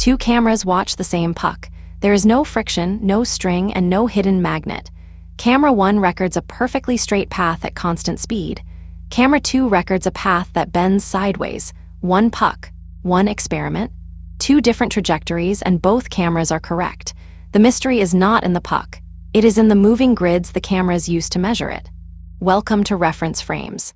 Two cameras watch the same puck. There is no friction, no string, and no hidden magnet. Camera 1 records a perfectly straight path at constant speed. Camera 2 records a path that bends sideways. One puck, one experiment, two different trajectories, and both cameras are correct. The mystery is not in the puck. It is in the moving grids the cameras use to measure it. Welcome to reference frames.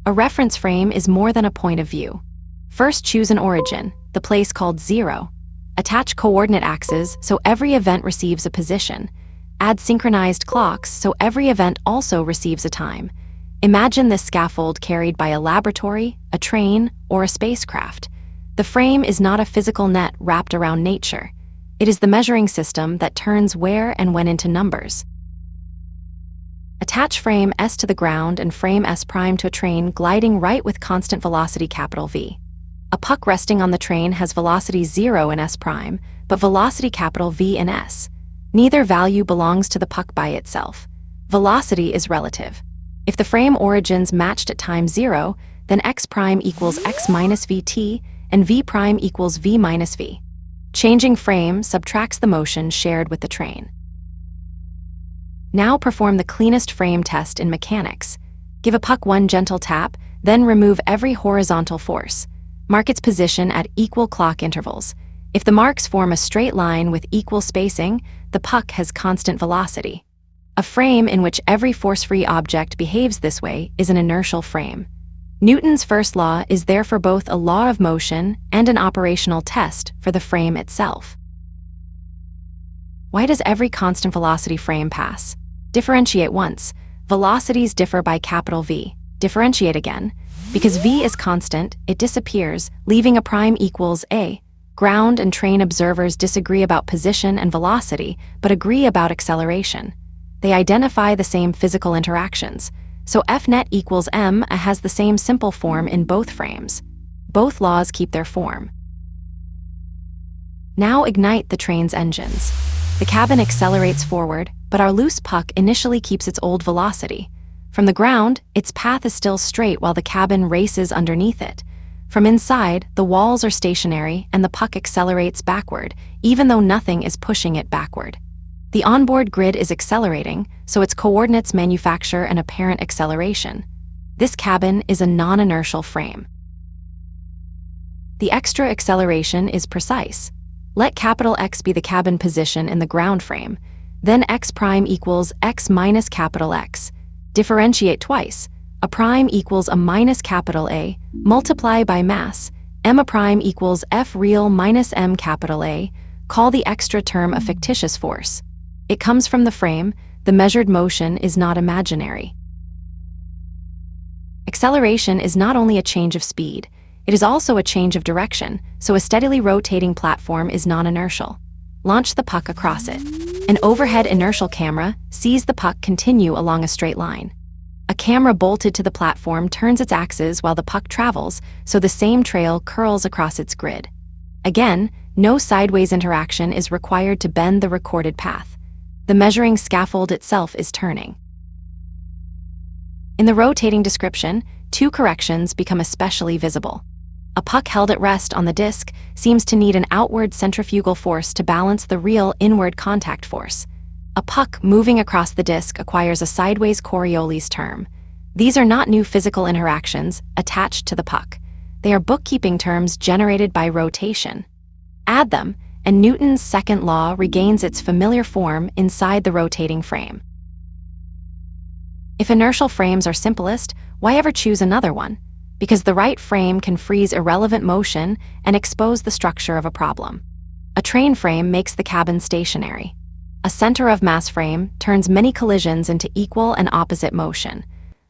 A reference frame is more than a point of view. First, choose an origin, the place called 0. Attach coordinate axes so every event receives a position. Add synchronized clocks so every event also receives a time. Imagine this scaffold carried by a laboratory, a train, or a spacecraft. The frame is not a physical net wrapped around nature. It is the measuring system that turns where and when into numbers. Attach frame S to the ground and frame S' to a train gliding right with constant velocity V. A puck resting on the train has velocity 0 in S', but velocity V in S. Neither value belongs to the puck by itself. Velocity is relative. If the frame origins matched at time 0, then x' equals x minus vt and v' equals v minus v. Changing frame subtracts the motion shared with the train. Now perform the cleanest frame test in mechanics. Give a puck one gentle tap, then remove every horizontal force. Mark its position at equal clock intervals. If the marks form a straight line with equal spacing, the puck has constant velocity. A frame in which every force-free object behaves this way is an inertial frame. Newton's first law is therefore both a law of motion and an operational test for the frame itself. Why does every constant velocity frame pass? Differentiate once. Velocities differ by capital V. Differentiate again. Because V is constant, it disappears, leaving a prime equals A. Ground and train observers disagree about position and velocity, but agree about acceleration. They identify the same physical interactions. So F net equals m has the same simple form in both frames. Both laws keep their form. Now ignite the train's engines. The cabin accelerates forward, but our loose puck initially keeps its old velocity. From the ground, its path is still straight while the cabin races underneath it. From inside, the walls are stationary and the puck accelerates backward, even though nothing is pushing it backward. The onboard grid is accelerating, so its coordinates manufacture an apparent acceleration. This cabin is a non-inertial frame. The extra acceleration is precise. Let capital X be the cabin position in the ground frame. Then x' equals x minus capital X. Differentiate twice. A prime equals a minus capital A, multiply by mass. M' equals F real minus M capital A. Call the extra term a fictitious force. It comes from the frame. The measured motion is not imaginary. Acceleration is not only a change of speed, it is also a change of direction, so a steadily rotating platform is non-inertial. Launch the puck across it. An overhead inertial camera sees the puck continue along a straight line. A camera bolted to the platform turns its axis while the puck travels, so the same trail curls across its grid. Again, no sideways interaction is required to bend the recorded path. The measuring scaffold itself is turning. In the rotating description, two corrections become especially visible. A puck held at rest on the disk seems to need an outward centrifugal force to balance the real inward contact force. A puck moving across the disk acquires a sideways Coriolis term. These are not new physical interactions attached to the puck. They are bookkeeping terms generated by rotation. Add them, and Newton's second law regains its familiar form inside the rotating frame. If inertial frames are simplest, why ever choose another one? Because the right frame can freeze irrelevant motion and expose the structure of a problem. A train frame makes the cabin stationary. A center of mass frame turns many collisions into equal and opposite motion.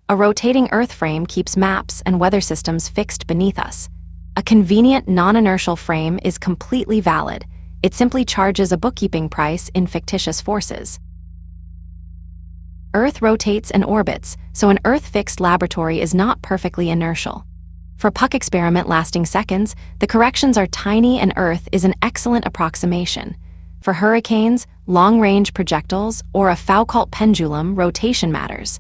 A rotating Earth frame keeps maps and weather systems fixed beneath us. A convenient non-inertial frame is completely valid. It simply charges a bookkeeping price in fictitious forces. Earth rotates and orbits, so an Earth-fixed laboratory is not perfectly inertial. For a puck experiment lasting seconds, the corrections are tiny and Earth is an excellent approximation. For hurricanes, long-range projectiles, or a Foucault pendulum, rotation matters.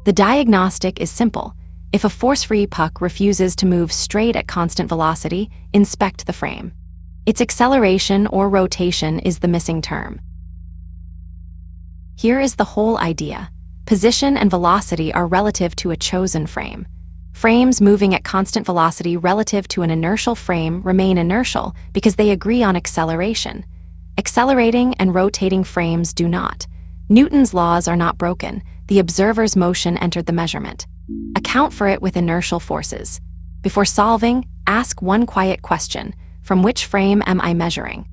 The diagnostic is simple. If a force-free puck refuses to move straight at constant velocity, inspect the frame. Its acceleration or rotation is the missing term. Here is the whole idea. Position and velocity are relative to a chosen frame. Frames moving at constant velocity relative to an inertial frame remain inertial because they agree on acceleration. Accelerating and rotating frames do not. Newton's laws are not broken. The observer's motion entered the measurement. Account for it with inertial forces. Before solving, ask one quiet question: from which frame am I measuring?